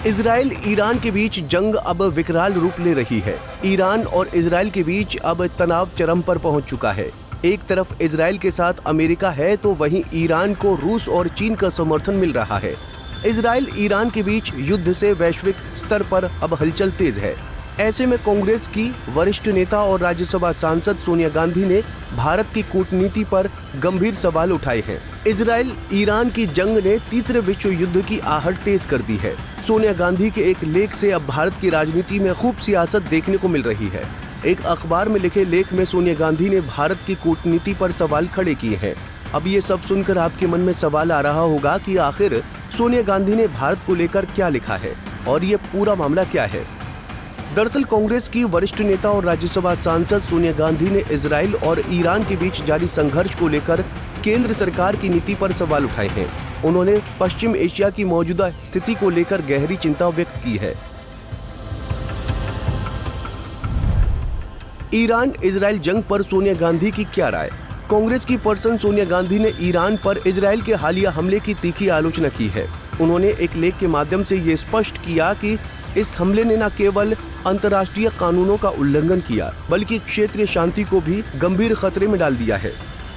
Israel Iran के बीच जंग अब विकराल रूप ले रही है। ईरान और इजराइल के बीच अब तनाव चरम पर पहुंच चुका है। एक तरफ इजराइल के साथ अमेरिका है तो वहीं ईरान को रूस और चीन का समर्थन मिल रहा है। इजराइल ईरान के बीच युद्ध से वैश्विक स्तर पर अब हलचल तेज है। ऐसे में कांग्रेस की वरिष्ठ नेता और राज्यसभा सांसद सोनिया गांधी ने भारत की कूटनीति पर गंभीर सवाल उठाए हैं। इजराइल ईरान की जंग ने तीसरे विश्व युद्ध की आहट तेज कर दी है। सोनिया गांधी के एक लेख से अब भारत की राजनीति में खूब सियासत देखने को मिल रही है। एक अखबार में लिखे लेख में सोनिया गांधी ने भारत की कूटनीति पर सवाल खड़े किए हैं। अब ये सब सुनकर आपके मन में सवाल आ रहा होगा कि आखिर सोनिया गांधी ने भारत को लेकर क्या लिखा है और ये पूरा मामला क्या है। दरअसल कांग्रेस की वरिष्ठ नेता और राज्यसभा सांसद सोनिया गांधी ने इजराइल और ईरान के बीच जारी संघर्ष को लेकर केंद्र सरकार की नीति पर सवाल उठाए हैं। उन्होंने पश्चिम एशिया की मौजूदा स्थिति को लेकर गहरी चिंता व्यक्त की है। ईरान इजराइल जंग पर सोनिया गांधी की क्या राय? कांग्रेस की पर्सन सोनिया गांधी ने ईरान पर इजराइल के हालिया हमले की तीखी आलोचना की है। उन्होंने एक लेख के माध्यम से ये स्पष्ट किया कि इस हमले ने न केवल अंतर्राष्ट्रीय कानूनों का उल्लंघन किया बल्कि क्षेत्रीय शांति को भी गंभीर खतरे में डाल दिया है।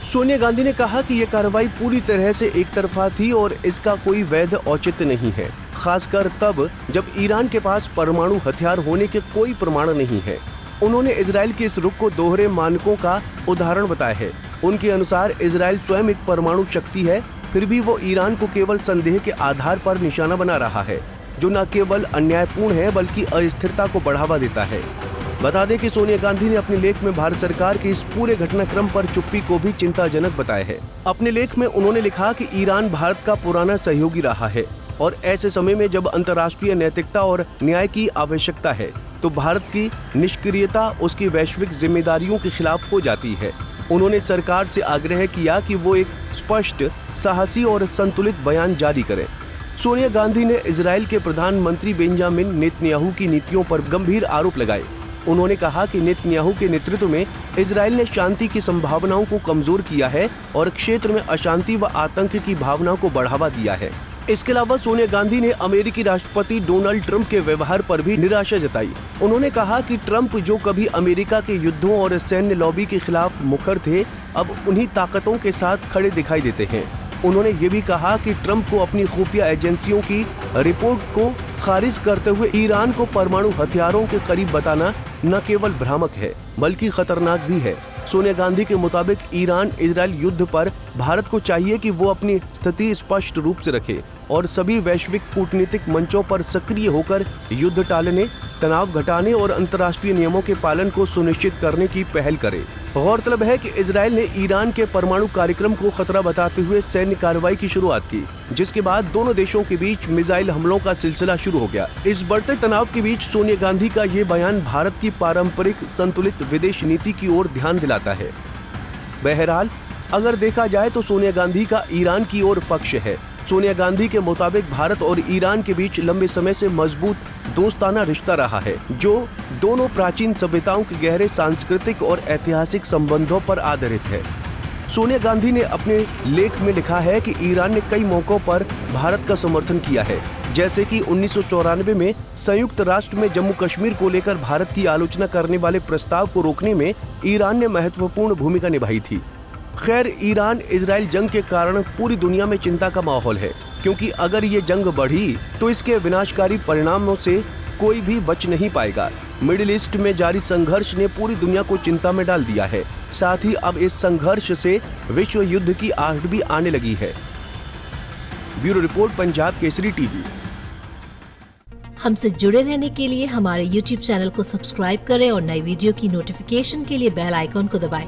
सोनिया गांधी ने कहा कि यह कार्रवाई पूरी तरह से एक तरफा थी और इसका कोई वैध औचित्य नहीं है, खासकर तब जब ईरान के पास परमाणु हथियार होने के कोई प्रमाण नहीं है। उन्होंने इजराइल के इस रुख को दोहरे मानकों का उदाहरण बताया है। उनके अनुसार इजराइल स्वयं एक परमाणु शक्ति है, फिर भी वो ईरान को केवल संदेह के आधार पर निशाना बना रहा है, जो न केवल अन्यायपूर्ण है बल्कि अस्थिरता को बढ़ावा देता है। बता दें कि सोनिया गांधी ने अपने लेख में भारत सरकार के इस पूरे घटनाक्रम पर चुप्पी को भी चिंताजनक बताया है। अपने लेख में उन्होंने लिखा कि ईरान भारत का पुराना सहयोगी रहा है और ऐसे समय में जब अंतर्राष्ट्रीय नैतिकता और न्याय की आवश्यकता है तो भारत की निष्क्रियता उसकी वैश्विक जिम्मेदारियों के खिलाफ हो जाती है। उन्होंने सरकार से आग्रह किया कि वो एक स्पष्ट, साहसी और संतुलित बयान जारी करे। सोनिया गांधी ने इजराइल के प्रधानमंत्री बेंजामिन नेतन्याहू की नीतियों पर गंभीर आरोप लगाए। उन्होंने कहा कि नेतन्याहू के नेतृत्व में इजराइल ने शांति की संभावनाओं को कमजोर किया है और क्षेत्र में अशांति व आतंक की भावना को बढ़ावा दिया है। इसके अलावा सोनिया गांधी ने अमेरिकी राष्ट्रपति डोनाल्ड ट्रंप के व्यवहार पर भी निराशा जताई। उन्होंने कहा कि ट्रंप जो कभी अमेरिका के युद्धों और सैन्य लॉबी के खिलाफ मुखर थे, अब उन्हीं ताकतों के साथ खड़े दिखाई देते हैं। उन्होंने ये भी कहा कि ट्रंप को अपनी खुफिया एजेंसियों की रिपोर्ट को खारिज करते हुए ईरान को परमाणु हथियारों के करीब बताना न केवल भ्रामक है बल्कि खतरनाक भी है। सोनिया गांधी के मुताबिक ईरान इजराइल युद्ध पर भारत को चाहिए कि वो अपनी स्थिति स्पष्ट रूप से रखे और सभी वैश्विक कूटनीतिक मंचों पर सक्रिय होकर युद्ध टालने, तनाव घटाने और अंतर्राष्ट्रीय नियमों के पालन को सुनिश्चित करने की पहल करे। गौरतलब है कि इजराइल ने ईरान के परमाणु कार्यक्रम को खतरा बताते हुए सैन्य कार्रवाई की शुरुआत की, जिसके बाद दोनों देशों के बीच मिसाइल हमलों का सिलसिला शुरू हो गया। इस बढ़ते तनाव के बीच सोनिया गांधी का ये बयान भारत की पारंपरिक संतुलित विदेश नीति की ओर ध्यान दिलाता है। बहरहाल अगर देखा जाए तो सोनिया गांधी का ईरान की ओर पक्ष है। सोनिया गांधी के मुताबिक भारत और ईरान के बीच लंबे समय से मजबूत दोस्ताना रिश्ता रहा है, जो दोनों प्राचीन सभ्यताओं के गहरे सांस्कृतिक और ऐतिहासिक संबंधों पर आधारित है। सोनिया गांधी ने अपने लेख में लिखा है कि ईरान ने कई मौकों पर भारत का समर्थन किया है, जैसे कि 1994 में संयुक्त राष्ट्र में जम्मू कश्मीर को लेकर भारत की आलोचना करने वाले प्रस्ताव को रोकने में ईरान ने महत्वपूर्ण भूमिका निभाई थी। खैर, ईरान इजराइल जंग के कारण पूरी दुनिया में चिंता का माहौल है, क्योंकि अगर ये जंग बढ़ी तो इसके विनाशकारी परिणामों से कोई भी बच नहीं पाएगा। मिडिल ईस्ट में जारी संघर्ष ने पूरी दुनिया को चिंता में डाल दिया है। साथ ही अब इस संघर्ष से विश्व युद्ध की आहट भी आने लगी है। Bureau report, Punjab Kesari TV. हमसे जुड़े रहने के लिए हमारे YouTube चैनल को सब्सक्राइब करें और नई वीडियो की नोटिफिकेशन के लिए बेल आइकॉन को दबाएं।